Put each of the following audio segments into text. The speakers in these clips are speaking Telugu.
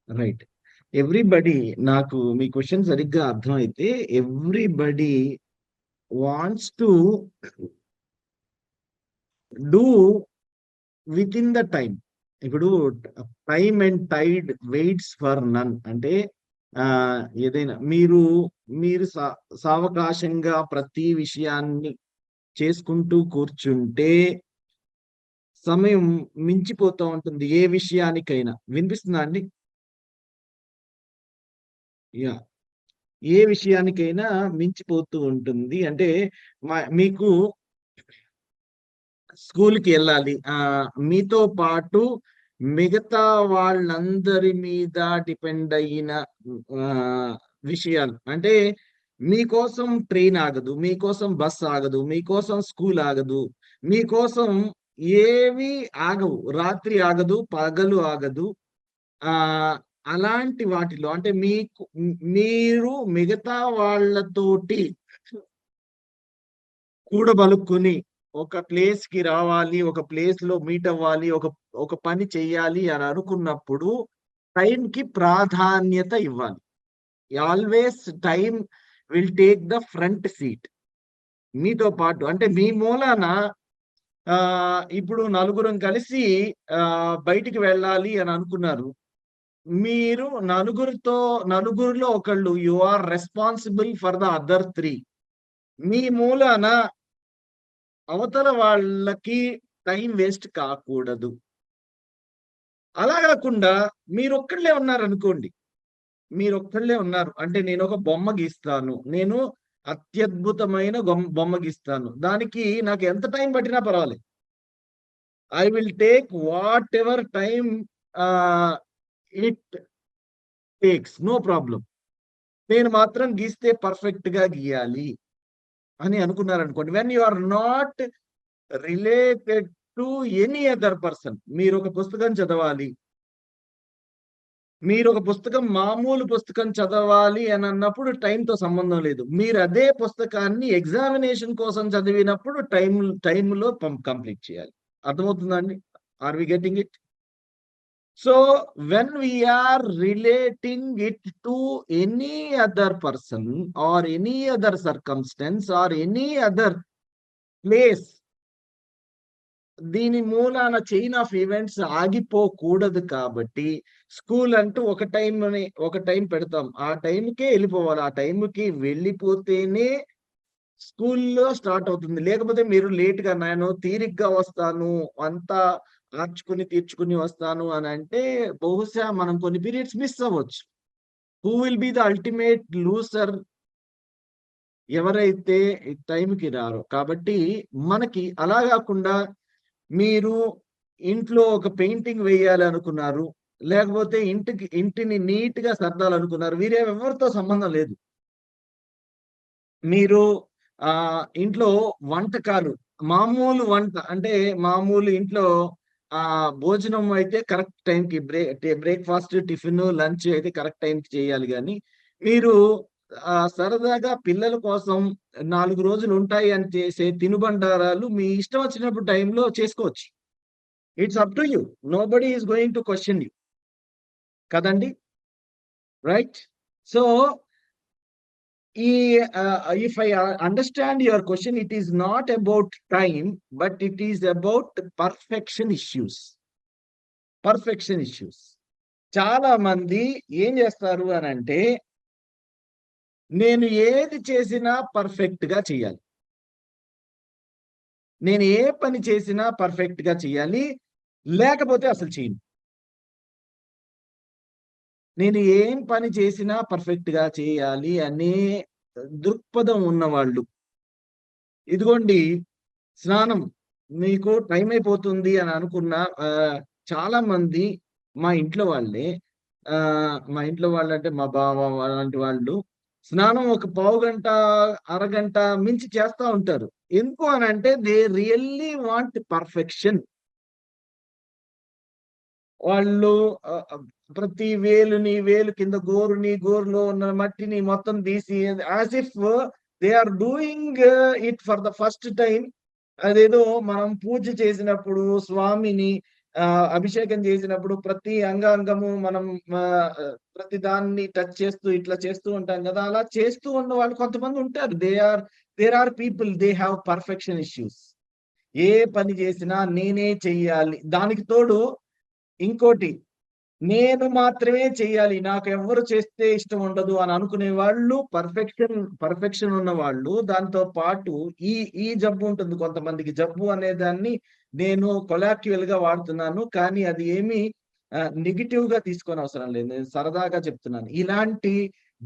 రైట్. ఎవ్రీబడీ నాకు మీ క్వెషన్ సరిగ్గా అర్థమైతే everybody wants to do within the time. ఇప్పుడు time and tide waits for none అంటే ఏదైనా మీరు మీరు సావకాశంగా ప్రతి విషయాన్ని చేసుకుంటూ కూర్చుంటే సమయం మించిపోతూ ఉంటుంది ఏ విషయానికైనా. వినిపిస్తుందా అండి? యా. ఏ విషయానికైనా మించిపోతూ ఉంటుంది. అంటే మీకు స్కూల్‌కి ఎళ్ళాలి. మీతో పాటు మిగతా వాళ్ళందరి మీద డిపెండ్ అయిన విషయాలు. అంటే మీకోసం ట్రైన్ ఆగదు. మీకోసం బస్ ఆగదు. మీకోసం స్కూల్ ఆగదు. మీకోసం ఏవి ఆగవు. రాత్రి ఆగదు. పగలు ఆగదు. ఆహ్, అలాంటి వాటిలో అంటే మీరు మిగతా వాళ్ళతోటి కూడబలుక్కుని ఒక ప్లేస్‌కి రావాలి. ఒక ప్లేస్‌లో మీట్ అవ్వాలి. ఒక పని చెయ్యాలి అని అనుకున్నప్పుడు టైంకి ప్రాధాన్యత ఇవ్వాలి. Always time will take the front seat. మీతో పాటు అంటే మీ మూలాన ఇప్పుడు నలుగురం కలిసి బయటికి వెళ్ళాలి అని అనుకున్నారు. మీరు నలుగురిలో ఒకళ్ళు you are responsible for the other 3. మీ మూలాన అవతల వాళ్ళకి టైం వేస్ట్ కాకూడదు. అలా గాకుండా మీరొక్కళ్ళే ఉన్నారనుకోండి. మీరొక్కళ్ళే ఉన్నారు. అంటే నేనొక బొమ్మ గీస్తాను. నేను అత్యద్భుతమైన బొమ్మ గీస్తాను. దానికి నాకు ఎంత టైం పట్టినా పర్వాలేదు. I will take whatever time ah, it takes. No problem. నేను మాత్రం గీస్తే పర్ఫెక్ట్‌గా గీయాలి అని అనుకున్నారనుకోండి. When you are not related to any other person. మీరొక పుస్తకం చదవాలి. మీరొక పుస్తకం మామూలు పుస్తకం చదవాలి అనన్నప్పుడు టైంతో సంబంధం లేదు. మీరదే పుస్తకాన్ని ఎగ్జామినేషన్ కోసం చదివినప్పుడు టైమ్‌లో కంప్లీట్ చేయాలి. అర్థమవుతుందా అండి? Are we getting it? So, when we are relating it to any other person or any other circumstance or any other place దీని మూలాన చైన్ ఆఫ్ ఈవెంట్స్ ఆగిపోకూడదు కాబట్టి స్కూల్ అంటూ ఒక టైం పెడతాం. ఆ టైంకే ఎళ్ళిపోవాలి. ఆ టైంకి వెళ్ళిపోతేనే స్కూల్‌లో స్టార్ట్ అవుతుంది. లేకపోతే మీరు లేట్‌గా నేను తీరిగ్గా వస్తాను. అంతా తీర్చుకుని వస్తాను అనంటే బహుశా మనం కొన్ని పీరియడ్స్ మిస్ అవ్వచ్చు. Who will be the ultimate loser ఎవరైతే టైంకి రారో. కాబట్టి మనకి అలా గాకుండా మీరు ఇంట్లో ఒక పెయింటింగ్ వేయాలనుకున్నారు. లేకపోతే ఇంటిని నీట్‌గా సర్దాలనుకున్నారు. ఎవరితో సంబంధం లేదు. మీరు ఇంట్లో వంటకాలు మామూలు వంట అంటే మామూలు ఇంట్లో భోజనం అయితే కరెక్ట్ టైంకి బ్రేక్‌ఫాస్ట్, టిఫిను, లంచ్ అయితే కరెక్ట్ టైంకి చేయాలి గానీ, మీరు సరదాగా పిల్లల కోసం 4 రోజులు ఉంటాయి అని చేసే తినుబండారాలు మీ ఇష్టం వచ్చినప్పుడు టైంలో చేసుకోవచ్చు. It's up to you. Nobody is going to question you. కదండీ! రైట్? సో, ఈ if I understand your question, it is not about time, but it is about perfection issues. Perfection issues. చాలా మంది ఏం చేస్తారు అనంటే, నేను ఏది చేసినా పర్ఫెక్ట్‌గా చేయాలి. నేను ఏ పని చేసినా పర్ఫెక్ట్‌గా చేయాలి. లేకపోతే అసలు చేయను. నేను ఏం పని చేసినా పర్ఫెక్ట్‌గా చేయాలి అనే దృక్పథం ఉన్నవాళ్ళు. ఇదిగోండి స్నానం మీకు టైం అయిపోతుంది అని అనుకున్న చాలా మంది మా ఇంట్లో వాళ్ళే మా ఇంట్లో వాళ్ళంటే మా బావ అలాంటి వాళ్ళు స్నానం ఒక పావుగంట, అరగంట మించి చేస్తా ఉంటారు. ఎందుకు అనంటే దే రియల్లీ వాంట్ పర్ఫెక్షన్. వాళ్ళు ప్రతి వేలు కింద గోరులో ఉన్న మట్టిని మొత్తం తీసి as if they are doing it for the first time. అదేదో మనం పూజ చేసినప్పుడు స్వామిని అభిషేకం చేసినప్పుడు ప్రతి అంగాంగము మనం ప్రతి దాన్ని టచ్ చేస్తూ ఇట్లా చేస్తూ ఉంటాం కదా. అలా చేస్తూ ఉన్న వాళ్ళు కొంతమంది ఉంటారు. There are people they have perfection issues. ఏ పని చేసినా నేనే చెయ్యాలి. దానికి తోడు ఇంకోటి, నేను మాత్రమే చెయ్యాలి, నాకెవ్వరు చేస్తే ఇష్టం ఉండదు అని అనుకునే వాళ్ళు, పర్ఫెక్షన్ ఉన్న వాళ్ళు. దాంతో పాటు ఈ ఈ జబ్బు ఉంటుంది కొంతమందికి. జబ్బు అనే దాన్ని నేను కొలాక్యువల్ గా వాడుతున్నాను, కానీ అది ఏమి నెగిటివ్ గా తీసుకొని అవసరం లేదు. నేను సరదాగా చెప్తున్నాను. ఇలాంటి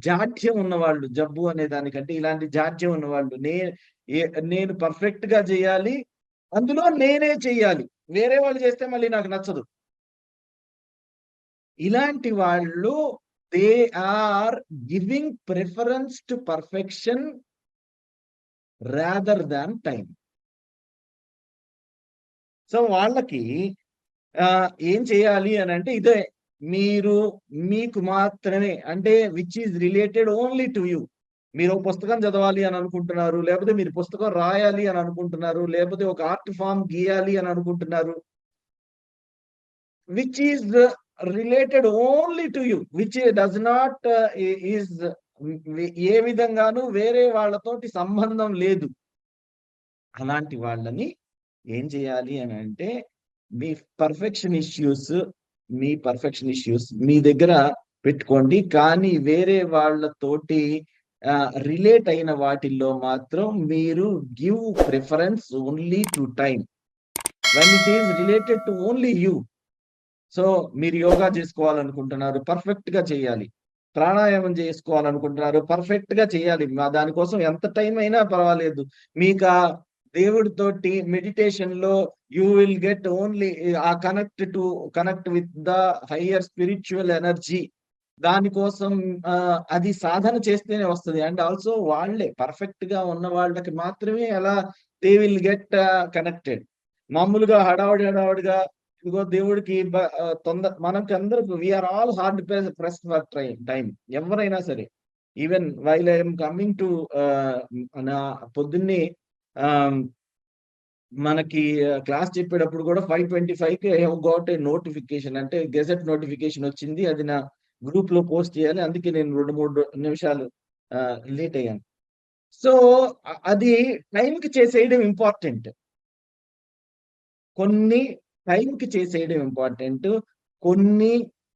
జాడ్యం ఉన్నవాళ్ళు, జబ్బు అనే దానికంటే ఇలాంటి జాడ్యం ఉన్నవాళ్ళు, నేను పర్ఫెక్ట్ గా చేయాలి, అందులో నేనే చెయ్యాలి, వేరే వాళ్ళు చేస్తే మళ్ళీ నాకు నచ్చదు. ఇలాంటి వాళ్ళు they are giving preference to perfection rather than time. So వాళ్ళకి ఏం చేయాలి అని అంటే ఇదే, మీరు మీకు మాత్రమే, అంటే which is related only to you. మీరు ఒక పుస్తకం చదవాలి అని అనుకుంటున్నారు, లేకపోతే మీరు పుస్తకం రాయాలి అని అనుకుంటున్నారు, లేకపోతే ఒక ఆర్ట్ ఫామ్ గీయాలి అని అనుకుంటున్నారు, which is related only to you, which does not is ఏ విధంగానూ వేరే వాళ్ళతోటి సంబంధం లేదు. అలాంటి వాళ్ళని ఏం చేయాలి అని అంటే, మీ పర్ఫెక్షన్ ఇష్యూస్ మీ దగ్గర పెట్టుకోండి, కానీ వేరే వాళ్ళతోటి రిలేట్ అయిన వాటిల్లో మాత్రం మీరు give preference only to time when it is related to only you. So మీరు యోగా చేసుకోవాలనుకుంటున్నారు, పర్ఫెక్ట్ గా చేయాలి. ప్రాణాయామం చేసుకోవాలనుకుంటున్నారు, పర్ఫెక్ట్ గా చేయాలి. దానికోసం ఎంత టైం అయినా పర్వాలేదు. మీకు ఆ దేవుడితోటి మెడిటేషన్ లో యూ విల్ గెట్ ఓన్లీ ఆ connect with the higher spiritual energy. దానికోసం అది సాధన చేస్తేనే వస్తుంది. అండ్ ఆల్సో వాళ్ళే పర్ఫెక్ట్ గా ఉన్న వాళ్ళకి మాత్రమే అలా దే విల్ గెట్ కనెక్టెడ్. మామూలుగా హడావుడిగా ఇదిగో దేవుడికి మనకి అందరికి we are all hard press for time. ఎవరైనా సరే, even while I'm coming to నా పొద్దున్నే మనకి క్లాస్ చెప్పేటప్పుడు కూడా 5:25కి I have got a notification, అంటే గెజెట్ నోటిఫికేషన్ వచ్చింది. అది నా గ్రూప్ లో పోస్ట్ చేయాలి, అందుకే నేను 2-3 నిమిషాలు లేట్ అయ్యాను. సో అది టైంకి చేసేయడం ఇంపార్టెంట్. కొన్ని టైంకి చేసేయడం ఇంపార్టెంట్. కొన్ని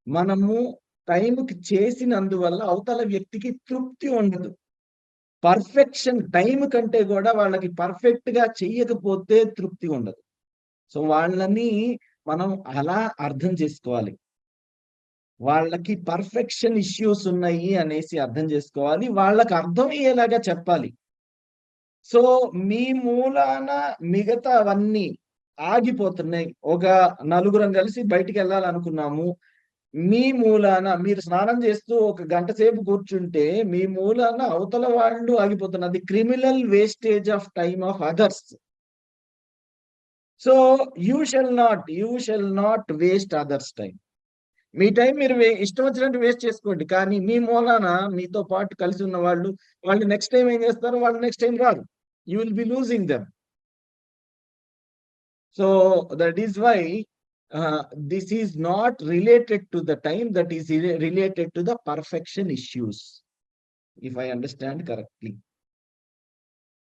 మనము టైంకి చేసినందువల్ల అవతల వ్యక్తికి తృప్తి ఉండదు. పర్ఫెక్షన్ టైం కంటే కూడా వాళ్ళకి పర్ఫెక్ట్ గా చెయ్యకపోతే తృప్తి ఉండదు. సో వాళ్ళని మనం అలా అర్థం చేసుకోవాలి. వాళ్ళకి పర్ఫెక్షన్ ఇష్యూస్ ఉన్నాయి అనేసి అర్థం చేసుకోవాలి. వాళ్ళకి అర్థమయ్యేలాగా చెప్పాలి. సో మీ మూలాన మిగతావన్నీ ఆగిపోతున్నాయి. ఒక నలుగురం కలిసి బయటికి వెళ్ళాలనుకున్నాము. మీ మూలాన మీరు స్నానం చేస్తూ ఒక గంట సేపు కూర్చుంటే మీ మూలాన అవతల వాళ్ళు ఆగిపోతున్నారు. Criminal wastage of time of others. So you shall not waste others time. మీ టైం మీరు ఇష్టం వచ్చినట్టు వేస్ట్ చేసుకోండి, కానీ మీ మూలాన మీతో పాటు కలిసి ఉన్న వాళ్ళు నెక్స్ట్ టైం ఏం చేస్తారు? వాళ్ళు నెక్స్ట్ టైం రారు. You will be losing them. So that is why this is not related to the time, that is related to the perfection issues, if I understand correctly.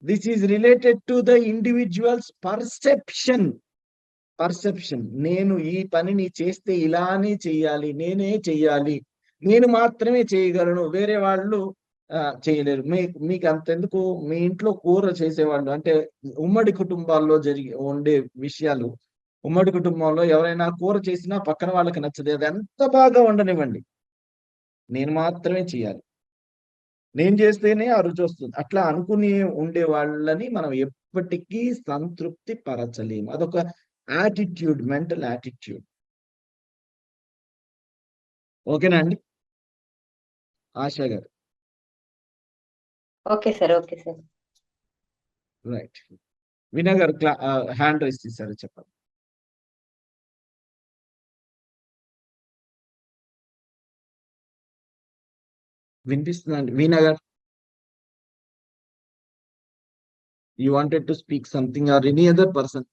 This is related to the individual's perception. నేను ఈ పనిని చేస్తే ఇలానే చెయ్యాలి, నేనే చెయ్యాలి, నేను మాత్రమే చేయగలను, వేరే వాళ్ళు చేయలేరు. మీకు అంతెందుకు, మీ ఇంట్లో కూర చేసేవాళ్ళు, అంటే ఉమ్మడి కుటుంబాల్లో ఉండే విషయాలు. ఉమ్మడి కుటుంబంలో ఎవరైనా కూర చేసినా పక్కన వాళ్ళకి నచ్చదు. అది ఎంత బాగా ఉండనివ్వండి, నేను మాత్రమే చేయాలి, నేను చేస్తేనే ఆ రుచి వస్తుంది, అట్లా అనుకుని ఉండే వాళ్ళని మనం ఎప్పటికీ సంతృప్తి పరచలేము. అదొక యాటిట్యూడ్, మెంటల్ యాటిట్యూడ్. ఓకేనా అండి ఆశా గారు? Okay sir, okay sir. Right. Vinay గారు హ్యాండ్ రైస్ చేశారు, చెప్పండి. వినిపిస్తుందండి వీణా గారు? You wanted to speak something or any other person?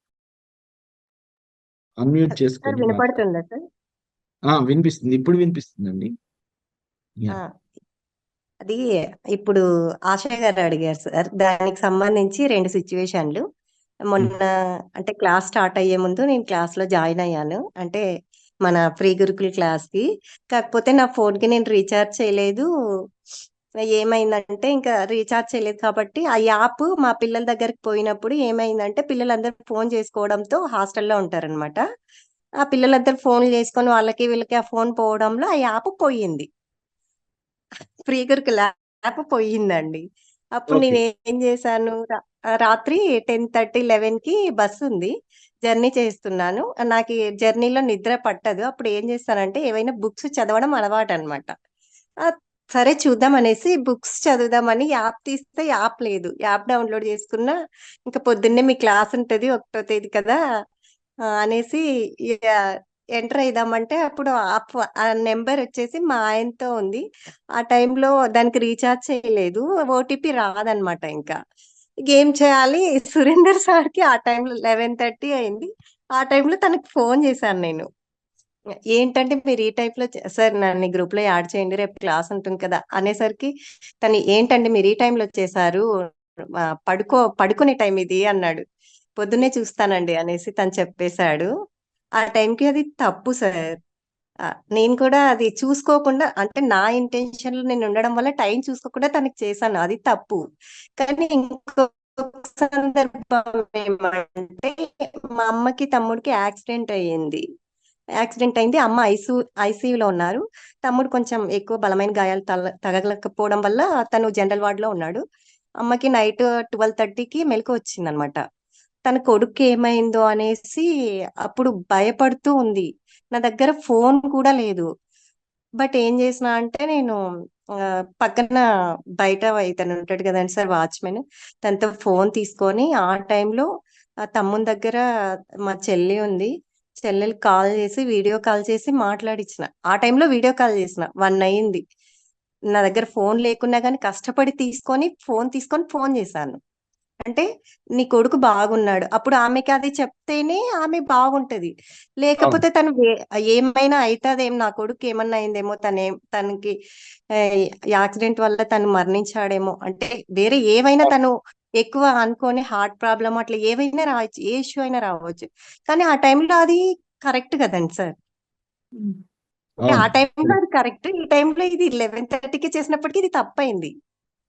Unmute sir చేసుకోండి. వినపడుతుందా సార్? వినిపిస్తుంది. ఇప్పుడు వినిపిస్తుందండి. ఆ, అది ఇప్పుడు ఆశయ గారు అడిగారు సార్, దానికి సంబంధించి 2 సిచ్యువేషన్లు. మొన్న అంటే క్లాస్ స్టార్ట్ అయ్యే ముందు నేను క్లాస్ లో జాయిన్ అయ్యాను, అంటే మన ప్రీ గురుకుల్ క్లాస్ కి. కాకపోతే నా ఫోన్ కి నేను రీఛార్జ్ చేయలేదు. ఏమైందంటే ఇంకా రీఛార్జ్ చేయలేదు కాబట్టి ఆ యాప్ మా పిల్లల దగ్గరికి పోయినప్పుడు ఏమైందంటే పిల్లలందరూ ఫోన్ చేసుకోవడంతో హాస్టల్లో ఉంటారనమాట. ఆ పిల్లలందరూ ఫోన్లు చేసుకొని వాళ్ళకి వీళ్ళకి ఆ ఫోన్ పోవడంలో ఆ యాప్ పోయింది. ప్రీ గురుకుల్ యాప్ పోయిందండి. అప్పుడు ఓకే. నేను ఏం చేశాను, రాత్రి 10:30, 11కి బస్సు ఉంది, జర్నీ చేస్తున్నాను. నాకు ఈ జర్నీలో నిద్ర పట్టదు. అప్పుడు ఏం చేస్తానంటే ఏవైనా బుక్స్ చదవడం అలవాటు అనమాట. సరే చూద్దాం అనేసి బుక్స్ చదువుదామని యాప్ తీస్తే యాప్ లేదు. యాప్ డౌన్లోడ్ చేసుకున్నా. ఇంకా పొద్దున్నే మీ క్లాస్ ఉంటది 1వ తేదీ కదా అనేసి ఎంటర్ అయిదామంటే అప్పుడు ఆ నెంబర్ వచ్చేసి మా ఆయనతో ఉంది. ఆ టైంలో దానికి రీఛార్జ్ చేయలేదు, ఓటీపీ రాదనమాట. ఇంకా ఏం చేయాలి, సురేందర్ సార్కి ఆ టైంలో 11:30 అయింది. ఆ టైంలో తనకి ఫోన్ చేశాను నేను. ఏంటంటే మీరు ఈ టైప్ లో సార్ నన్ను గ్రూప్ లో యాడ్ చేయండి, రేపు క్లాస్ ఉంటుంది కదా అనేసరికి తను ఏంటంటే మీరు ఈ టైంలో వచ్చేసారు, పడుకునే టైం ఇది అన్నాడు. పొద్దున్నే చూస్తానండి అనేసి తను చెప్పేశాడు. ఆ టైంకి అది తప్పు సార్. నేను కూడా అది చూసుకోకుండా, అంటే నా ఇంటెన్షన్ లో నేను ఉండడం వల్ల టైం చూసుకోకుండా తనకి చేశాను, అది తప్పు. కానీ ఇంకో సందర్భం ఏమంటే మా అమ్మకి తమ్ముడికి యాక్సిడెంట్ అయింది. అమ్మ ఐసీయూలో ఉన్నారు. తమ్ముడు కొంచెం ఎక్కువ బలమైన గాయాలు తగలకపోవడం వల్ల తను జనరల్ వార్డ్ లో ఉన్నాడు. అమ్మకి నైట్ 12:30కి మెలకు వచ్చిందనమాట. తన కొడుకు ఏమైందో అనేసి అప్పుడు భయపడుతూ ఉంది. నా దగ్గర ఫోన్ కూడా లేదు. బట్ ఏం చేసిన అంటే నేను పక్కన బయట ఇతను ఉంటాడు కదండి సార్, వాచ్మెన్, తనతో ఫోన్ తీసుకొని ఆ టైంలో ఆ తమ్ముని దగ్గర మా చెల్లి ఉంది, చెల్లెలు కాల్ చేసి వీడియో కాల్ చేసి మాట్లాడించిన. ఆ టైంలో వీడియో కాల్ చేసిన 1 అయింది. నా దగ్గర ఫోన్ లేకున్నా కానీ కష్టపడి ఫోన్ తీసుకొని ఫోన్ చేశాను. అంటే నీ కొడుకు బాగున్నాడు, అప్పుడు ఆమెకి అది చెప్తేనే ఆమె బాగుంటది. లేకపోతే తను ఏమైనా అవుతుందేం, నా కొడుకు ఏమన్నా అయిందేమో, తనకి యాక్సిడెంట్ వల్ల తను మరణించాడేమో, అంటే వేరే ఏవైనా తను ఎక్కువ అనుకోని హార్ట్ ప్రాబ్లం అట్లా ఏవైనా రావచ్చు, ఏ ఇష్యూ అయినా రావచ్చు. కానీ ఆ టైంలో అది కరెక్ట్ కదండి సార్. అంటే ఆ టైంలో అది కరెక్ట్, ఈ టైంలో ఇది 11:30కి చేసినప్పటికీ ఇది తప్పైంది.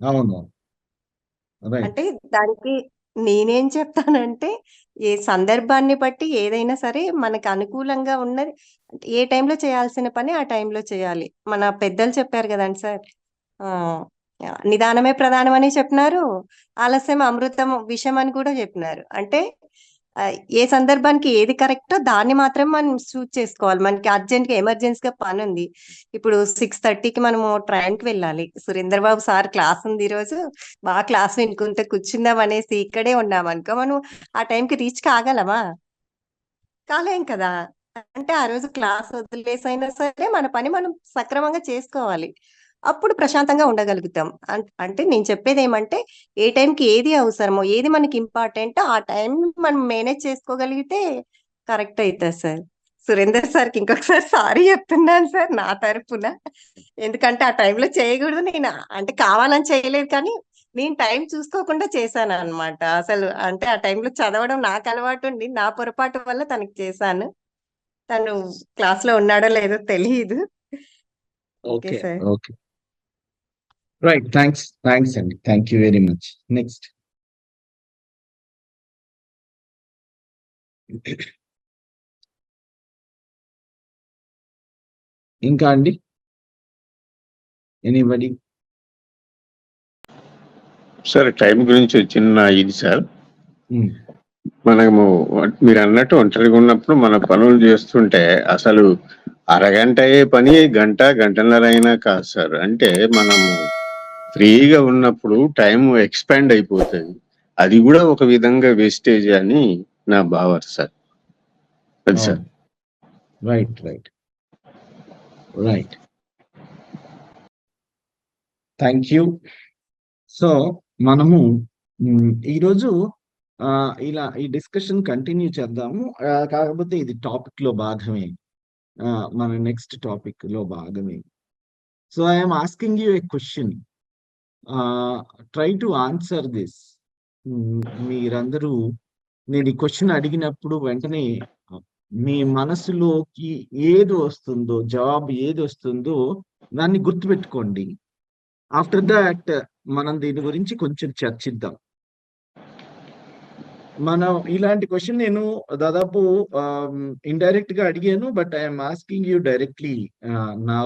అవును. అంటే దానికి నేనేం చెప్తానంటే ఏ సందర్భాన్ని బట్టి ఏదైనా సరే మనకు అనుకూలంగా ఉన్నది, ఏ టైంలో చేయాల్సిన పని ఆ టైంలో చేయాలి. మన పెద్దలు చెప్పారు కదండి సార్, ఆ నిదానమే ప్రధానం అని చెప్పినారు, ఆలస్యం అమృతం విషం అని కూడా చెప్పినారు. అంటే ఏ సందర్భానికి ఏది కరెక్టో దాన్ని మాత్రమే మనం చూస్ చేసుకోవాలి. మనకి అర్జెంట్ గా ఎమర్జెన్సీగా పని ఉంది, ఇప్పుడు 6:30కి మనము ట్రైన్ కి వెళ్ళాలి, సురేందర్ బాబు సార్ క్లాస్ ఉంది ఈ రోజు, బాగా క్లాస్ వినుకుంటే కూర్చుందాం అనేసి ఇక్కడే ఉన్నామనుకో, మనం ఆ టైంకి రీచ్ కాగలమా? కాలేం కదా. అంటే ఆ రోజు క్లాస్ వదిలేసైనా సరే మన పని మనం సక్రమంగా చేసుకోవాలి, అప్పుడు ప్రశాంతంగా ఉండగలుగుతాం. అంటే నేను చెప్పేది ఏమంటే ఏ టైంకి ఏది అవసరమో, ఏది మనకి ఇంపార్టెంట్ ఆ టైం మనం మేనేజ్ చేసుకోగలిగితే కరెక్ట్ అవుతుంది సార్. సురేందర్ సార్కి ఇంకొకసారి సారీ చెప్తున్నాను సార్ నా తరపున. ఎందుకంటే ఆ టైంలో చేయకూడదు, నేను అంటే కావాలని చేయలేదు, కానీ నేను టైం చూసుకోకుండా చేశాను అనమాట. అసలు అంటే ఆ టైంలో చదవడం నాకు అలవాటు ఉండి నా పొరపాటు వల్ల తనకి చేశాను. తను క్లాస్ లో ఉన్నాడో లేదో తెలియదు. Okay okay. Sir. Okay. Right. Thanks అండి. Thank you very much. Next. ఇంకా అండి, ఎనీబడి? సార్ టైం గురించి చిన్న ఇది సార్, మనము మీరు అన్నట్టు ఒంటరిగా ఉన్నప్పుడు మన పనులు చేస్తుంటే అసలు అరగంట అయ్యే పని గంటన్నర అయినా కాదు సార్. అంటే మనము ఫ్రీగా ఉన్నప్పుడు టైం ఎక్స్పాండ్ అయిపోతుంది, అది కూడా ఒక విధంగా వేస్టేజ్ అని నా భావన సార్. అది sir. Right. Thank you. So మనము ఈరోజు ఇలా ఈ డిస్కషన్ కంటిన్యూ చేద్దాము. కాకపోతే ఇది టాపిక్ లో భాగమే, మన నెక్స్ట్ టాపిక్ లో భాగమే. So I'm asking you A question, try to answer this. మీరందరూ నేను ఈ క్వశ్చన్ అడిగినప్పుడు వెంటనే మీ మనసులోకి ఏది వస్తుందో, జవాబు ఏది వస్తుందో దాన్ని గుర్తుపెట్టుకోండి. ఆఫ్టర్ దాట్ మనం దీని గురించి కొంచెం చర్చిద్దాం. మనం ఇలాంటి క్వశ్చన్ నేను దాదాపు ఇండైరెక్ట్ గా అడిగాను, but I'm asking you directly now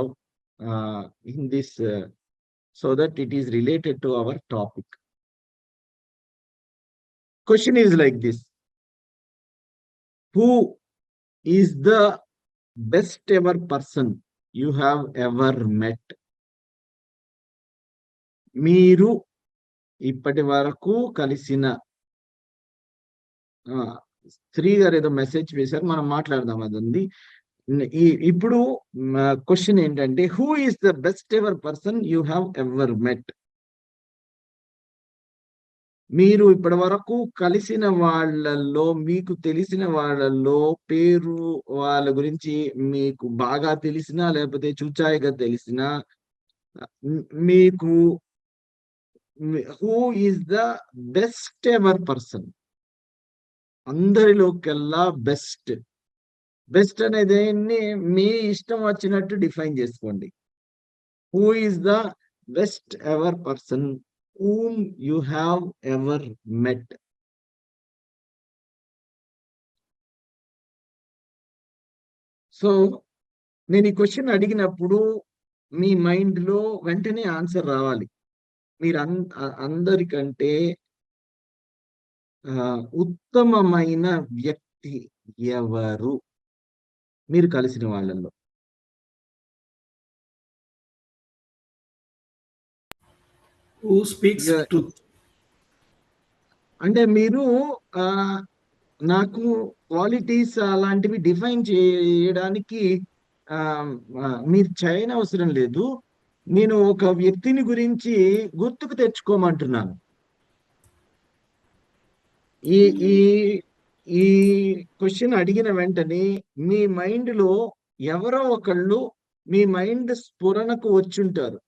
in this, so that it is related to our topic. Question is like this: who is the best ever person you have ever met? మీరు ఇప్పటి వరకు కలిసిన, శ్రీ గారు ఏదో మెసేజ్ వేశారు, మనం మాట్లాడదాం. అది ఉంది. ఇప్పుడు క్వశ్చన్ ఏంటంటే, who is the best ever person you have ever met? మీరు ఇప్పటి వరకు కలిసిన వాళ్ళల్లో, మీకు తెలిసిన వాళ్ళల్లో పేరు వాళ్ళ గురించి మీకు బాగా తెలిసినా లేకపోతే చూచాయిగా తెలిసినా, మీకు who is the best ever person? అందరిలోకెల్లా బెస్ట్. బెస్ట్ అనేది మీ ఇష్టం వచ్చినట్టు డిఫైన్ చేసుకోండి. Who is the best ever person whom you have ever met? So నేను ఈ క్వశ్చన్ అడిగినప్పుడు మీ మైండ్ లో వెంటనే ఆన్సర్ రావాలి. మీరు అందరికంటే ఉత్తమమైన వ్యక్తి ఎవరు మీరు కలిసిన వాళ్ళల్లో? Who speaks truth? అంటే మీరు నాకు క్వాలిటీస్ అలాంటివి డిఫైన్ చేయడానికి మీరు చేయని అవసరం లేదు. నేను ఒక వ్యక్తిని గురించి గుర్తుకు తెచ్చుకోమంటున్నాను. ఈ ఈ ఈ క్వశ్చన్ అడిగిన వెంటనే మీ మైండ్ లో ఎవరో ఒకళ్ళు మీ మైండ్ స్ఫురణకు వచ్చుంటారు.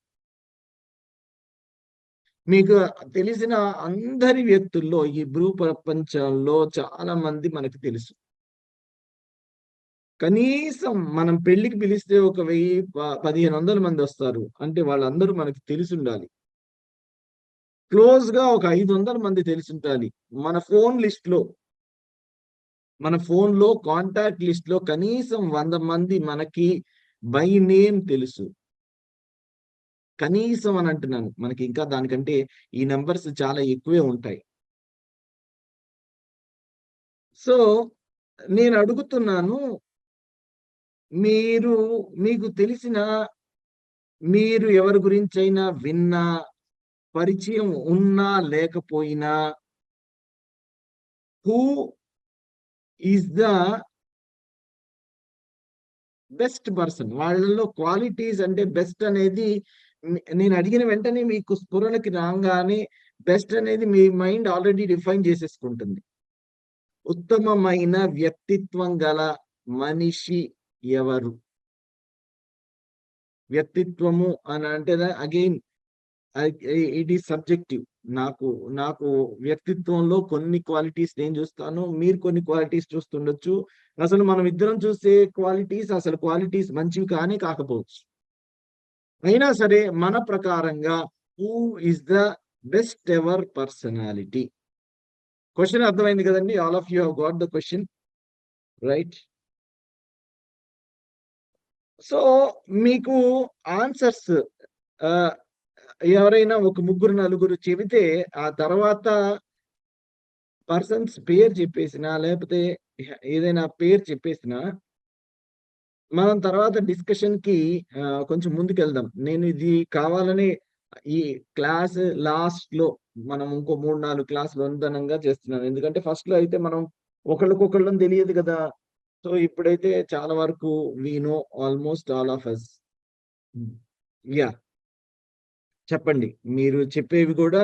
మీకు తెలిసిన అందరి వ్యక్తుల్లో ఈ భూ ప్రపంచంలో చాలా మంది మనకు తెలుసు. కనీసం మనం పెళ్లికి పిలిస్తే ఒక 1000-1500 మంది వస్తారు అంటే వాళ్ళందరూ మనకి తెలిసి ఉండాలి. క్లోజ్ గా ఒక 500 మంది తెలిసి ఉండాలి. మన ఫోన్ లో కాంటాక్ట్ లిస్ట్ లో కనీసం 100 మంది మనకి బై నేమ్ తెలుసు. కనీసం అని అంటున్నాను, మనకి ఇంకా దానికంటే ఈ నెంబర్స్ చాలా ఎక్కువే ఉంటాయి. సో నేను అడుగుతున్నాను, మీకు తెలిసిన, మీరు ఎవరి గురించి అయినా విన్నా, పరిచయం ఉన్నా లేకపోయినా, who is the best person? వాళ్ళలో క్వాలిటీస్ అంటే బెస్ట్ అనేది నేను అడిగిన వెంటనే మీకు స్ఫురణకి రాగానే బెస్ట్ అనేది మీ మైండ్ ఆల్రెడీ డిఫైన్ చేసేసుకుంటుంది. ఉత్తమమైన వ్యక్తిత్వం గల మనిషి ఎవరు? వ్యక్తిత్వము అని అంటే అగైన్ ఇట్ ఈస్ సబ్జెక్టివ్. నాకు వ్యక్తిత్వంలో కొన్ని క్వాలిటీస్ నేను చూస్తాను, మీరు కొన్ని క్వాలిటీస్ చూస్తుండొచ్చు. అసలు మనం ఇద్దరం చూసే క్వాలిటీస్ అసలు క్వాలిటీస్ మంచివి కానీ కాకపోవచ్చు. అయినా సరే మన ప్రకారంగా who is the best ever personality? Question అర్థమైంది కదండి? All of you have got the question, right? So మీకు ఆన్సర్స్ ఎవరైనా ఒక 3-4 చెబితే ఆ తర్వాత పర్సన్స్ పేరు చెప్పేసినా లేకపోతే ఏదైనా పేరు చెప్పేసినా మనం తర్వాత డిస్కషన్ కి కొంచెం ముందుకెళ్దాం. నేను ఇది కావాలని ఈ క్లాస్ లాస్ట్ లో మనం ఇంకో 3-4 క్లాసులు అనుదనంగా చేస్తున్నాను. ఎందుకంటే ఫస్ట్ లో అయితే మనం ఒకళ్ళకొకళ్ళని తెలియదు కదా. సో ఇప్పుడైతే చాలా వరకు we know almost all of us. Yeah, చెప్పండి. మీరు చెప్పేవి కూడా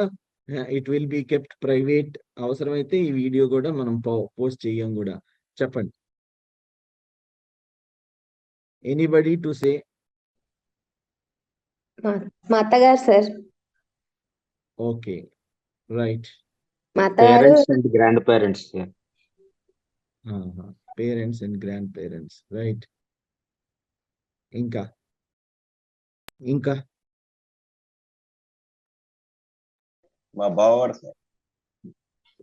it will be kept private. అవసరమైతే ఈ వీడియో కూడా మనం పోస్ట్ చెయ్యం కూడా. చెప్పండి. Anybody to say? మా అత్తగారు సార్. Okay, right. మా అత్తగారు parents and grandparents. Parents and grandparents, right. ఇంకా ఇంకా మా బావగారు సార్.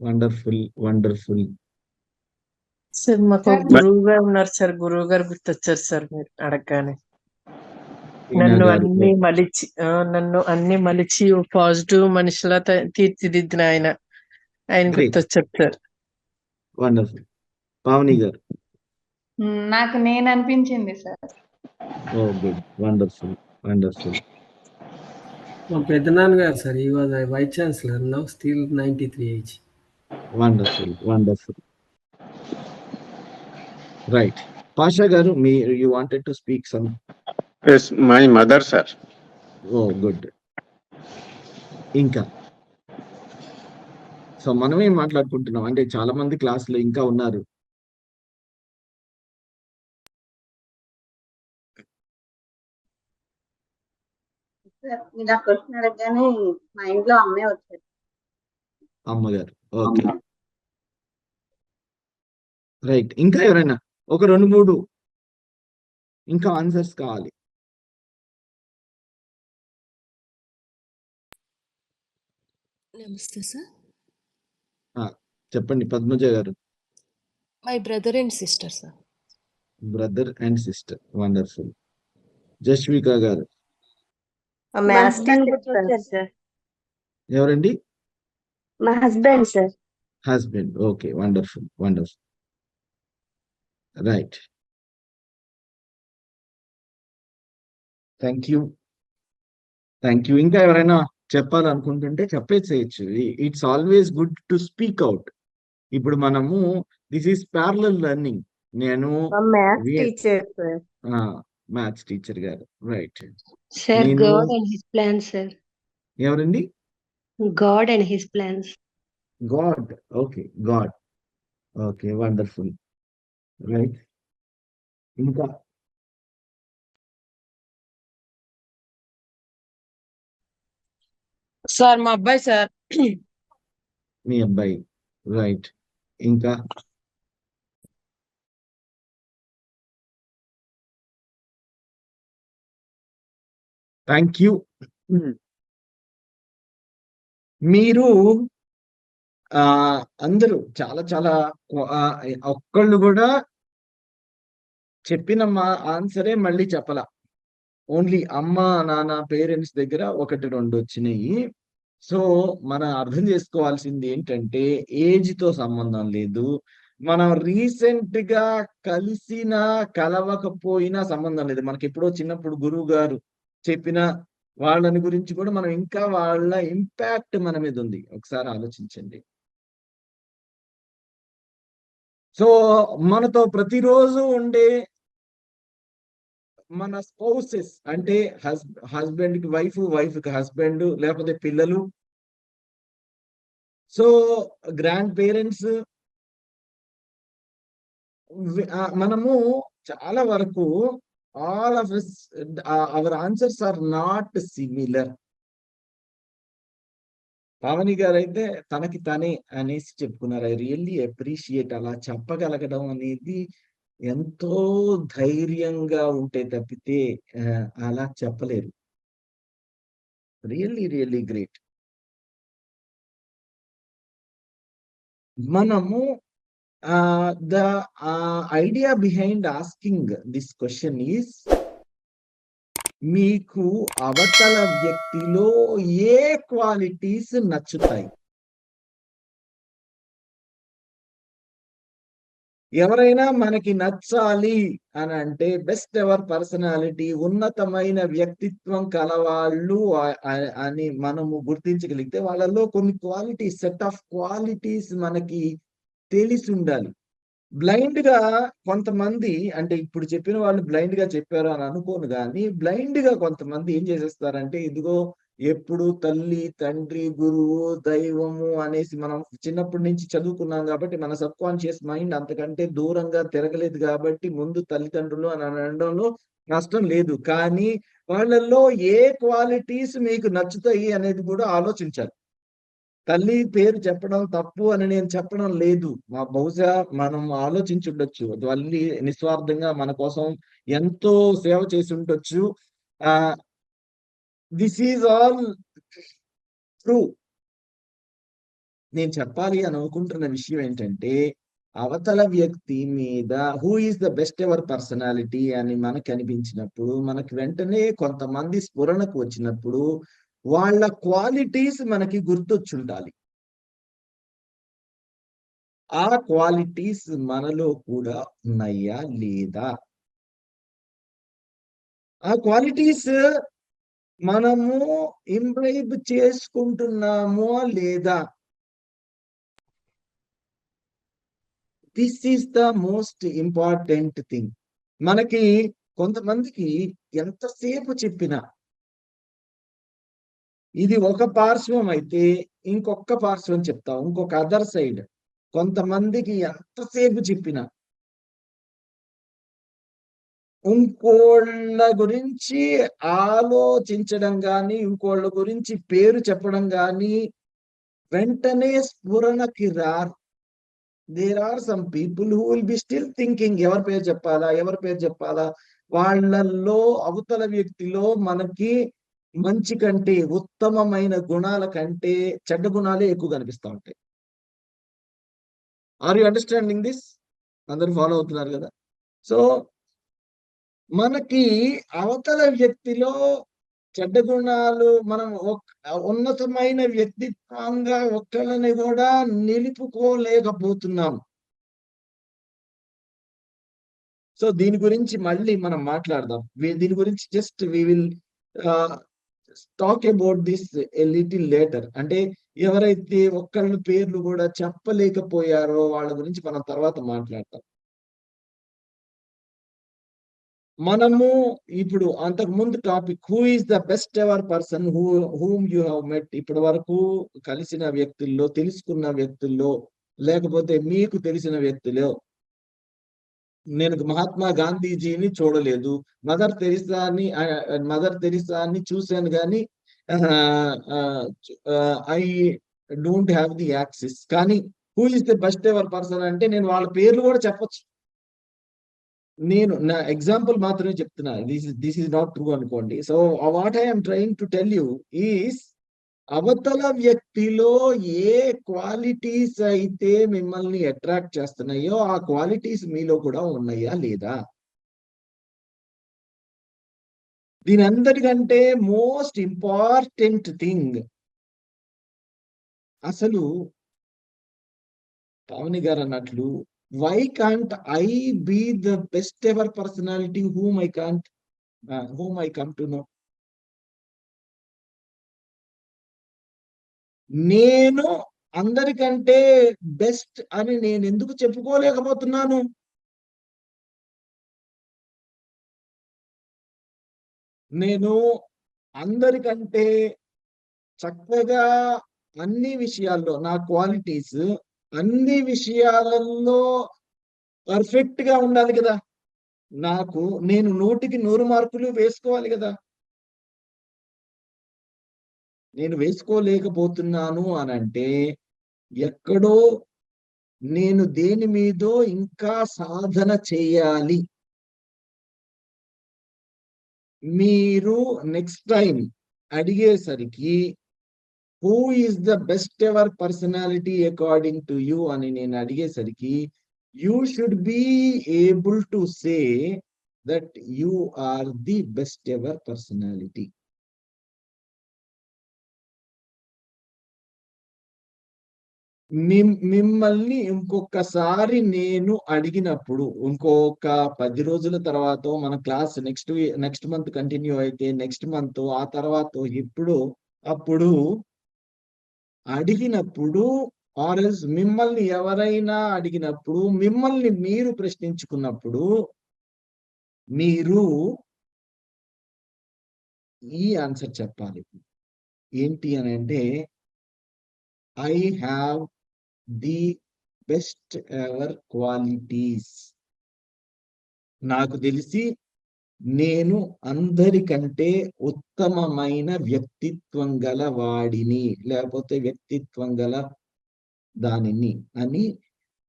Wonderful wonderful. సార్ మాకు గురువు గారు ఉన్నారు సార్. గురువు గారు గుర్తొచ్చారు సార్ మీరు అడగగానే. నన్ను అన్ని మలిచి పాజిటివ్ మనిషిలా తీర్చిదిద్దిన ఆయన గుర్తొచ్చారు సార్. వండర్ఫుల్. పావని గారు? నాకు నేను అనిపించింది sir. Oh good, wonderful wonderful. మా పెద్దనాన్నగారు సార్. ఈ was vice chancellor, now still 93 age. Wonderful wonderful, right. Pasha గారు, you wanted to speak some? Yes, my mother sir. Oh good. ఇంకా సో మనమేం మాట్లాడుకుంటున్నాం అంటే చాలా మంది క్లాసులో ఇంకా ఉన్నారు. ఇలా క్వశ్చన్ అడగగానే మా ఇంట్లో అమ్మే వచ్చారు. అమ్మగారు, ఓకే, రైట్. ఇంకా ఎవరైనా ఒక 2-3 ఇంకా ఆన్సర్స్ కావాలి? నమస్తే సార్. చెప్పండి పద్మజ గారు. My brother and sister sir. Brother and sister, wonderful. Jasvika గారు? Maths teacher sir. ఎవరండి? మా husband sir. Husband, okay, wonderful wonderful, right. Thank you thank you. ఇంకా ఎవరైనా చెప్పాలనుకుంటుంటే చెప్పేసేయచ్చు. It's always good to speak out. ఇప్పుడు మనము దిస్ ఈస్ ప్యారలల్ లెర్నింగ్. నేను maths teacher sir. Maths teacher గారు, right. Sir God and his plans sir. ఎవరండి? God and his plans. God, okay, God, okay, wonderful, right. ఇంకా సార్ మా అబ్బాయి సార్. మీ అబ్బాయి, రైట్. ఇంకా థ్యాంక్ యూ. మీరు అందరూ చాలా చాలా ఒక్కళ్ళు కూడా చెప్పిన మా ఆన్సరే మళ్ళీ చెప్పలా. ఓన్లీ అమ్మ నాన్న పేరెంట్స్ దగ్గర 1-2 వచ్చినాయి. సో మనం అర్థం చేసుకోవాల్సింది ఏంటంటే ఏజ్ తో సంబంధం లేదు. మనం రీసెంట్ గా కలిసినా కలవకపోయినా సంబంధం లేదు. మనకి ఎప్పుడో చిన్నప్పుడు గురువు గారు చెప్పిన వాళ్ళని గురించి కూడా మనం ఇంకా వాళ్ళ ఇంపాక్ట్ మన మీద ఉంది. ఒకసారి ఆలోచించండి. సో మనతో ప్రతిరోజు ఉండే మన స్పౌసెస్ అంటే హస్బెండ్ కి వైఫ్, వైఫ్ కి హస్బెండ్, లేకపోతే పిల్లలు, సో గ్రాండ్ పేరెంట్స్, మనము చాలా వరకు all of us, our answers are not similar. Pavani గారు అయితే తనకి తనే అనేసి చెప్పుకున్నారు. I really appreciate. అలా చెప్పగలగడం అనేది ఎంతో ధైర్యంగా ఉంటే తప్పితే అలా చెప్పలేరు. Really really great. మనము the idea behind asking this question is, మీకు అవతల వ్యక్తిలో ఏ క్వాలిటీస్ నచ్చుతాయి? ఎవరైనా మనకి నచ్చాలి అని అంటే బెస్ట్ ఎవర్ పర్సనాలిటీ, ఉన్నతమైన వ్యక్తిత్వం కలవాళ్ళు అని మనము గుర్తించగలిగితే వాళ్ళలో కొన్ని క్వాలిటీస్, సెట్ ఆఫ్ క్వాలిటీస్ మనకి తెలిసి ఉండాలి. బ్లైండ్ గా కొంతమంది, అంటే ఇప్పుడు చెప్పిన వాళ్ళు బ్లైండ్ గా చెప్పారు అని అనుకోను, కానీ బ్లైండ్ గా కొంతమంది ఏం చేసేస్తారంటే, ఇదిగో ఎప్పుడు తల్లి, తండ్రి, గురువు, దైవము అనేసి మనం చిన్నప్పటి నుంచి చదువుకున్నాం కాబట్టి మన సబ్ కాన్షియస్ మైండ్ అంతకంటే దూరంగా తిరగలేదు కాబట్టి ముందు తల్లిదండ్రులు అని అనడంలో నష్టం లేదు. కానీ వాళ్ళల్లో ఏ క్వాలిటీస్ మీకు నచ్చుతాయి అనేది కూడా ఆలోచించాలి. తల్లి పేరు చెప్పడం తప్పు అని నేను చెప్పడం లేదు. బహుశా మనం ఆలోచించుండొచ్చు. తల్లి నిస్వార్థంగా మన కోసం ఎంతో సేవ చేసి ఉండొచ్చు. This is all true. నేను చెప్పాలి అని అనుకుంటున్న విషయం ఏంటంటే, అవతల వ్యక్తి మీద who is the best ever personality అని మనకు అనిపించినప్పుడు, మనకి వెంటనే కొంతమంది స్ఫురణకు వచ్చినప్పుడు వాళ్ళ క్వాలిటీస్ మనకి గుర్తొచ్చుండాలి. ఆ క్వాలిటీస్ మనలో కూడా ఉన్నాయా లేదా? ఆ క్వాలిటీస్ మనము ఇంప్రైబ్ చేసుకుంటున్నామో లేదా? This is the most important thing. మనకి కొంతమందికి ఎంతసేపు చెప్పినా ఇది ఒక పార్శ్వం అయితే ఇంకొక పార్శ్వం చెప్తాం, ఇంకొక అదర్ సైడ్. కొంతమందికి ఎంతసేపు చెప్పినా ఇంకోళ్ళ గురించి ఆలోచించడం కానీ, ఇంకోళ్ళ గురించి పేరు చెప్పడం కానీ వెంటనే స్ఫురణకి రారు. There are some people who will be still thinking ఎవరి పేరు చెప్పాలా, ఎవరి పేరు చెప్పాలా. వాళ్ళల్లో అవతల వ్యక్తిలో మనకి మంచి కంటే, ఉత్తమమైన గుణాల కంటే చెడ్డ గుణాలే ఎక్కువ కనిపిస్తూ ఉంటాయి. Are you understanding this? అందరూ ఫాలో అవుతున్నారు కదా? సో మనకి అవతల వ్యక్తిలో చెడ్డ గుణాలు మనం ఉన్నతమైన వ్యక్తిత్వంగా ఒక్కళ్ళని కూడా నిలుపుకోలేకపోతున్నాం. సో దీని గురించి మళ్ళీ మనం మాట్లాడదాం. దీని గురించి just we will talk about this a little later. అంటే ఎవరైతే ఒక్కళ్ళ పేర్లు కూడా చెప్పలేకపోయారో వాళ్ళ గురించి మనం తర్వాత మాట్లాడతాం. మనము ఇప్పుడు అంతకు ముందు topic, who is the best ever person whom you have met. ఇప్పటి వరకు కలిసిన వ్యక్తుల్లో, తెలుసుకున్న వ్యక్తుల్లో, లేకపోతే మీకు తెలిసిన వ్యక్తులో, నేను మహాత్మా గాంధీజీని చూడలేదు, మదర్ తెరిసాని చూశాను కానీ I don't have the access. కానీ who is the best ever person అంటే నేను వాళ్ళ పేర్లు కూడా చెప్పొచ్చు. నేను నా ఎగ్జాంపుల్ మాత్రమే చెప్తున్నా. దిస్ ఈస్ నాట్ ట్రూ అనుకోండి. So what I'm trying to tell you is, అవతల వ్యక్తిలో ఏ క్వాలిటీస్ అయితే మిమ్మల్ని అట్రాక్ట్ చేస్తున్నాయో ఆ క్వాలిటీస్ మీలో కూడా ఉన్నాయా లేదా? దీని అందరికంటే మోస్ట్ ఇంపార్టెంట్ థింగ్, అసలు పావని గారు అన్నట్లు, why can't I be the best ever personality whom I come to know? నేను అందరికంటే బెస్ట్ అని నేను ఎందుకు చెప్పుకోలేకపోతున్నాను? నేను అందరికంటే చక్కగా అన్ని విషయాల్లో, నా క్వాలిటీస్ అన్ని విషయాలలో పర్ఫెక్ట్ గా ఉండాలి కదా. నేను 100కి 100 మార్కులు వేసుకోవాలి కదా. నేను వేసుకోలేకపోతున్నాను అని అంటే ఎక్కడో నేను దేని మీదో ఇంకా సాధన చేయాలి. మీరు నెక్స్ట్ టైం అడిగేసరికి who is the best ever personality according to you అని నేను అడిగేసరికి you should be able to say that you are the best ever personality. మిమ్మల్ని ఇంకొకసారి నేను అడిగినప్పుడు, ఇంకొక 10 రోజుల తర్వాత మన క్లాస్ నెక్స్ట్ మంత్ కంటిన్యూ అయితే నెక్స్ట్ మంత్, ఆ తర్వాత అప్పుడు అడిగినప్పుడు, ఆర్ఎల్స్ మిమ్మల్ని ఎవరైనా అడిగినప్పుడు, మిమ్మల్ని మీరు ప్రశ్నించుకున్నప్పుడు మీరు ఈ ఆన్సర్ చెప్పాలి. ఏంటి అని అంటే, I have the best ever qualities. నాకు తెలిసి నేను అందరికంటే ఉత్తమమైన వ్యక్తిత్వం గల వాడిని, లేకపోతే వ్యక్తిత్వం గల దానిని అని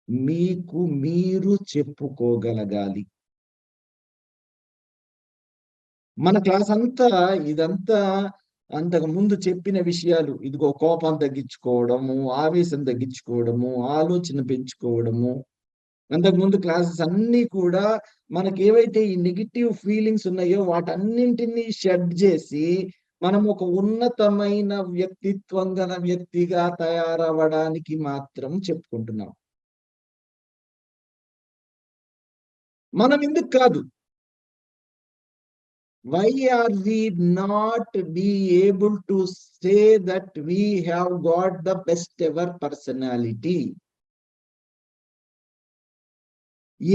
మీకు మీరు చెప్పుకోగలగాలి. మన క్లాస్ అంతా ఇదంతా అంతకు ముందు చెప్పిన విషయాలు. ఇదిగో కోపం తగ్గించుకోవడము, ఆవేశం తగ్గించుకోవడము, ఆలోచన పెంచుకోవడము. అంతకుముందు క్లాసెస్ అన్నీ కూడా మనకి ఏవైతే ఈ నెగిటివ్ ఫీలింగ్స్ ఉన్నాయో వాటన్నింటినీ షెడ్ చేసి మనం ఒక ఉన్నతమైన వ్యక్తిత్వం గల వ్యక్తిగా తయారవ్వడానికి మాత్రం చెప్పుకుంటున్నాం. మనం ఎందుకు కాదు? Why are we not be able to say that we have got the best ever personality?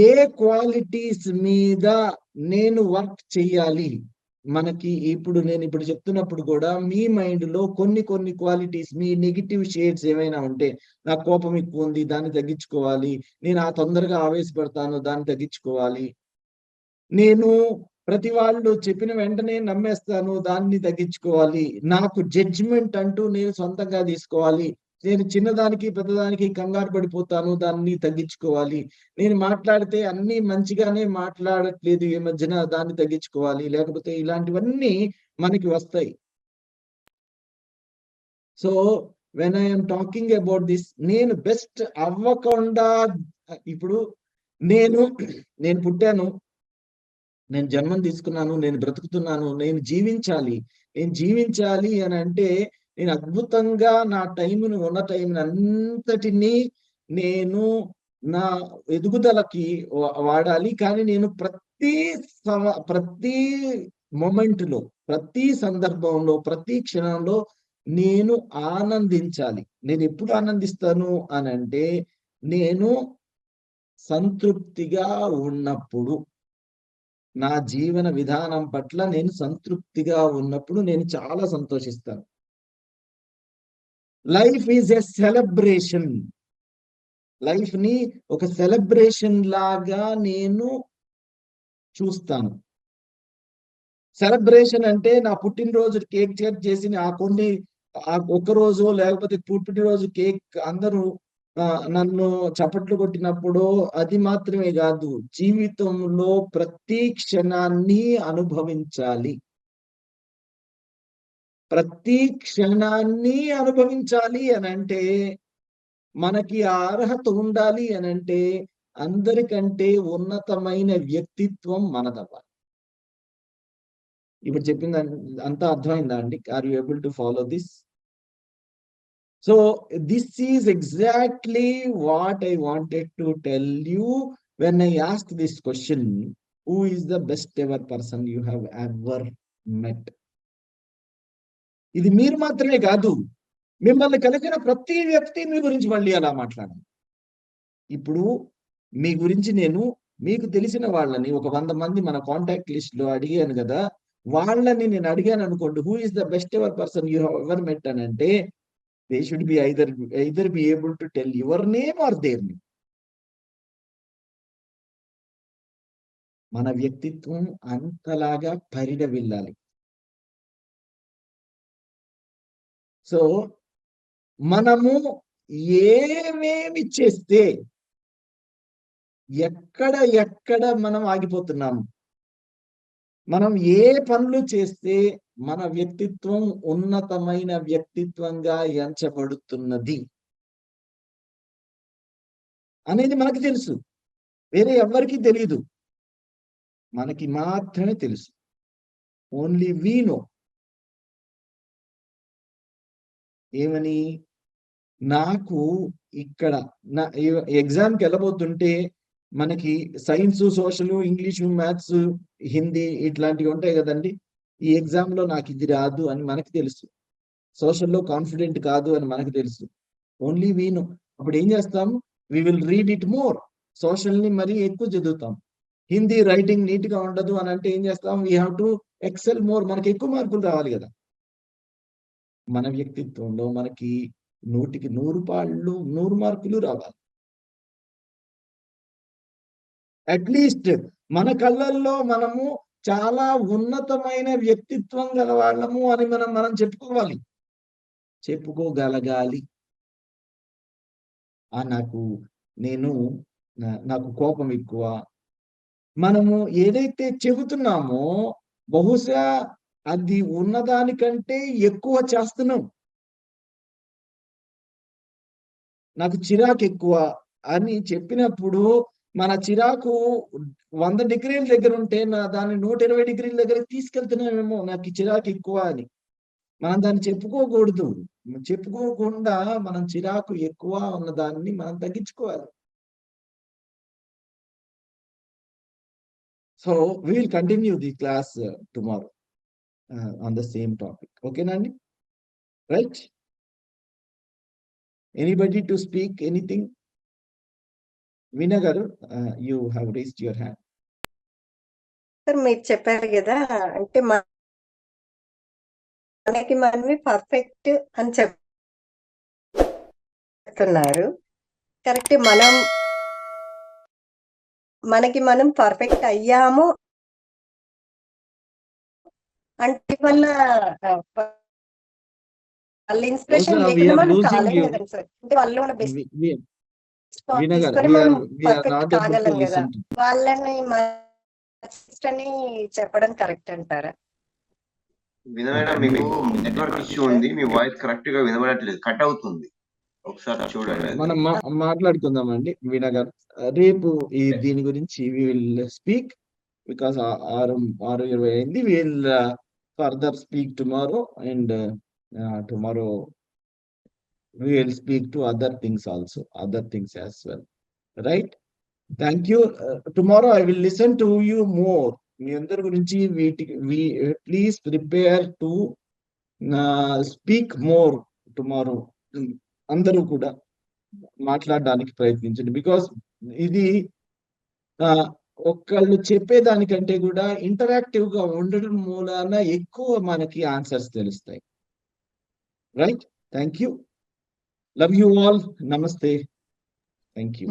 A qualities మీద నేను వర్క్ చేయాలి? మనకి నేను ఇప్పుడు చెప్తున్నప్పుడు కూడా మీ మైండ్ లో కొన్ని క్వాలిటీస్, మీ నెగిటివ్ షేడ్స్ ఏమైనా ఉంటే, నాకు కోపం ఎక్కువ ఉంది, దాన్ని తగ్గించుకోవాలి. నేను తొందరగా ఆవేశపడతాను, దాన్ని తగ్గించుకోవాలి. నేను ప్రతి వాళ్ళు చెప్పిన వెంటనే నమ్మేస్తాను, దాన్ని తగ్గించుకోవాలి. నాకు జడ్జిమెంట్ అంటూ నేను సొంతంగా తీసుకోవాలి. నేను చిన్నదానికి పెద్దదానికి కంగారు పడిపోతాను, దాన్ని తగ్గించుకోవాలి. నేను మాట్లాడితే అన్ని మంచిగానే మాట్లాడట్లేదు ఈ మధ్యన, దాన్ని తగ్గించుకోవాలి. లేకపోతే ఇలాంటివన్నీ మనకి వస్తాయి. So when I'm talking about this, నేను బెస్ట్ అవ్వకుండా, ఇప్పుడు నేను పుట్టాను, నేను జన్మం తీసుకున్నాను, నేను బ్రతుకుతున్నాను, నేను జీవించాలి అని అంటే నేను అద్భుతంగా నా ఉన్న టైంని అంతటినీ నేను నా ఎదుగుదలకి వాడాలి. కానీ నేను ప్రతి మొమెంట్లో, ప్రతి సందర్భంలో, ప్రతి క్షణంలో నేను ఆనందించాలి. నేను ఎప్పుడు ఆనందిస్తాను అని అంటే, నేను సంతృప్తిగా ఉన్నప్పుడు, నా జీవన విధానం పట్ల నేను సంతృప్తిగా ఉన్నప్పుడు నేను చాలా సంతోషిస్తాను. Life is a celebration. Life ని ఒక సెలబ్రేషన్ లాగా నేను చూస్తాను. సెలబ్రేషన్ అంటే నా పుట్టినరోజు కేక్ కట్ చేసి ఒక్క రోజు, లేకపోతే పుట్టినరోజు కేక్ అందరూ నన్ను చప్పట్లు కొట్టినప్పుడు అది మాత్రమే కాదు, జీవితంలో ప్రతి క్షణాన్ని అనుభవించాలి. ప్రతి క్షణాన్ని అనుభవించాలి అని అంటే, మనకి ఆ అర్హత ఉండాలి అని అంటే, అందరికంటే ఉన్నతమైన వ్యక్తిత్వం మనదవ్వాలి. ఇప్పుడు చెప్పింది అంతా అర్థమైందా అండి? Are you able to follow this? So this is exactly what I wanted to tell you when I asked this question. Who is the best ever person you have ever met? ఇది మీరు మాత్రమే కాదు, మిమ్మల్ని కలిసిన ప్రతి వ్యక్తి మీ గురించి మళ్ళీ అలా మాట్లాడాలి. ఇప్పుడు మీ గురించి మీకు తెలిసిన వాళ్ళని ఒక 100 మంది మన కాంటాక్ట్ లిస్ట్ లో అడిగాను కదా, వాళ్ళని నేను అడిగాను అనుకోండి, who is the best ever person you have ever met అని అంటే, they should be either be able to tell your name or their name. మన వ్యక్తిత్వం అంతలాగా పరిడవిల్లాలి. సో మనము ఏమేమి చేస్తే ఎక్కడ మనం ఆగిపోతున్నాము, మనం ఏ పనులు చేస్తే మన వ్యక్తిత్వం ఉన్నతమైన వ్యక్తిత్వంగా ఎంచబడుతున్నది అనేది మనకి తెలుసు. వేరే ఎవ్వరికీ తెలియదు, మనకి మాత్రమే తెలుసు. Only we no. ఏమని? నాకు ఇక్కడ నా ఎగ్జామ్కి వెళ్ళబోతుంటే మనకి science, social, English, maths, Hindi ఇట్లాంటివి ఉంటాయి కదండి. ఈ ఎగ్జామ్ లో నాకు ఇది రాదు అని మనకి తెలుసు, సోషల్లో కాన్ఫిడెంట్ కాదు అని మనకు తెలుసు. Only we know. అప్పుడు ఏం చేస్తాం? We will read it more. Social ని మరీ ఎక్కువ చదువుతాం. హిందీ రైటింగ్ నీట్ గా ఉండదు అని అంటే ఏం చేస్తాం? We have to excel more. మనకి ఎక్కువ మార్కులు రావాలి కదా. మన వ్యక్తిత్వంలో మనకి 100కి 100 మార్కులు రావాలి. అట్లీస్ట్ మన కళ్ళల్లో మనము చాలా ఉన్నతమైన వ్యక్తిత్వం గల వాళ్ళము అని మనం చెప్పుకోగలగాలి. నాకు కోపం ఎక్కువ. మనము ఏదైతే చెబుతున్నామో బహుశా అది ఉన్నదానికంటే ఎక్కువ చేస్తున్నాం. నాకు చిరాకు ఎక్కువ అని చెప్పినప్పుడు మన చిరాకు 100 డిగ్రీల దగ్గర ఉంటే దాన్ని 120 డిగ్రీల దగ్గరికి తీసుకెళ్తున్నామేమో నాకు చిరాకు ఎక్కువ అని. మనం దాన్ని చెప్పుకోకూడదు. చెప్పుకోకుండా మనం చిరాకు ఎక్కువ ఉన్న దాన్ని మనం తగ్గించుకోవాలి. So we will continue the class tomorrow on the same topic. Okay, Nandi? Right? Anybody to speak anything? Veena garu, you have raised your hand. Sir మీరు చెప్పారు కదా, అంటే మనకి మనమే పర్ఫెక్ట్ అని చెప్తున్నారు. కరెక్ట్, మనకి మనం పర్ఫెక్ట్ అయ్యాము అంటే వాళ్ళ ఇన్స్పిరేషన్ లేకుండా మనం కాలేం కదండి సార్. అంటే వాళ్ళు మన బెస్ట్ మనం పర్ఫెక్ట్ కాగలం కదా. వాళ్ళని అని చెప్పడం కరెక్ట్ అంటారా? మేడం, మీకు నెట్వర్క్ ఇష్యూ ఉంది, మీ వాయిస్ కరెక్ట్ గా వినబడట్లేదు, కట్ అవుతుంది. ఒకసారి చూడండి. మనం మాట్లాడుకుందామండి వీణా గారు. రేపు దీని గురించి వి విల్ స్పీక్ బికాస్ 6:20 అయింది. We will further speak tomorrow and tomorrow we will speak to other things also, other things as well. Right? Thank you. Tomorrow I will listen to you more. మీ అందరి గురించి please prepare to speak more tomorrow. అందరూ కూడా మాట్లాడడానికి ప్రయత్నించండి. బికాస్ ఇది ఒకళ్ళు చెప్పేదానికంటే కూడా ఇంటరాక్టివ్ గా ఉండడం మూలాన ఎక్కువ మనకి ఆన్సర్స్ తెలుస్తాయి. Right? Thank you. Love you all. నమస్తే. Thank you.